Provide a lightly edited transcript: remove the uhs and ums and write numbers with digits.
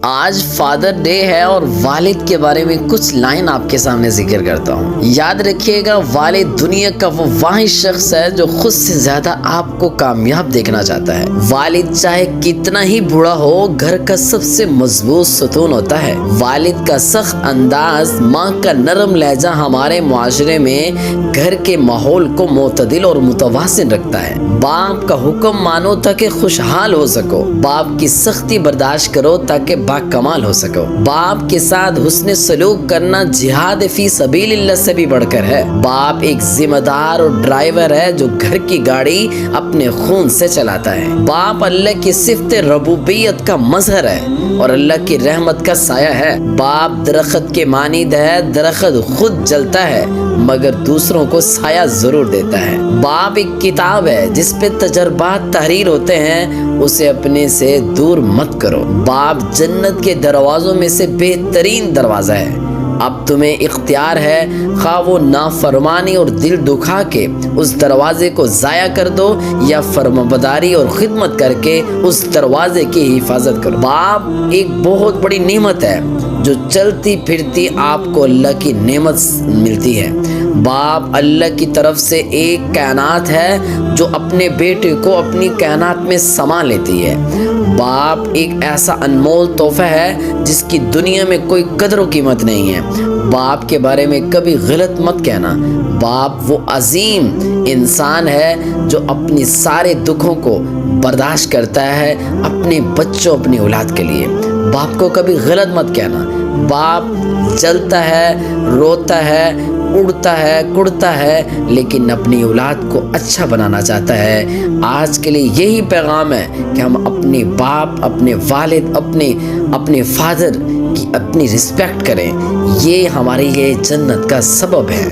آج father day ہے اور والد کے بارے میں کچھ لائن آپ کے سامنے ذکر کرتا ہوں۔ یاد رکھیے گا، والد دنیا کا وہ واحد شخص ہے جو خود سے زیادہ آپ کو کامیاب دیکھنا چاہتا ہے۔ والد چاہے کتنا ہی بوڑھا ہو، گھر کا سب سے مضبوط ستون ہوتا ہے۔ والد کا سخت انداز، ماں کا نرم لہجہ ہمارے معاشرے میں گھر کے ماحول کو معتدل اور متوازن رکھتا ہے۔ باپ کا حکم مانو تاکہ خوشحال ہو سکو، باپ کی سختی برداشت کرو تاکہ باکمال ہو سکو۔ باپ کے ساتھ حسن سلوک کرنا جہاد فی سبیل اللہ سے بھی بڑھ کر ہے۔ باپ ایک ذمہ دار اور ڈرائیور ہے جو گھر کی گاڑی اپنے خون سے چلاتا ہے۔ باپ اللہ کی صفت ربوبیت کا مظہر ہے اور اللہ کی رحمت کا سایہ ہے۔ باپ درخت کے مانند ہے، درخت خود جلتا ہے مگر دوسروں کو سایہ ضرور دیتا ہے۔ باپ ایک کتاب ہے جس پہ تجربات تحریر ہوتے ہیں، اسے اپنے سے دور مت کرو۔ باپ جنت کے دروازوں میں سے بہترین دروازہ ہے۔ اب تمہیں اختیار ہے، خواہ وہ نافرمانی اور دل دکھا کے اس دروازے کو ضائع کر دو یا فرمانبرداری اور خدمت کر کے اس دروازے کی حفاظت کرو۔ باپ ایک بہت بڑی نعمت ہے جو چلتی پھرتی آپ کو اللہ کی نعمت ملتی ہے۔ باپ اللہ کی طرف سے ایک کائنات ہے جو اپنے بیٹے کو اپنی کائنات میں سما لیتی ہے۔ باپ ایک ایسا انمول تحفہ ہے جس کی دنیا میں کوئی قدر و قیمت نہیں ہے۔ باپ کے بارے میں کبھی غلط مت کہنا۔ باپ وہ عظیم انسان ہے جو اپنی سارے دکھوں کو برداشت کرتا ہے اپنے بچوں، اپنی اولاد کے لیے۔ باپ کو کبھی غلط مت کہنا۔ باپ جلتا ہے، روتا ہے، اڑتا ہے، کڑتا ہے، لیکن اپنی اولاد کو اچھا بنانا چاہتا ہے۔ آج کے لیے یہی پیغام ہے کہ ہم اپنے باپ، اپنے والد، اپنے فادر کی اپنی رسپیکٹ کریں۔ یہ ہمارے لیے جنت کا سبب ہے۔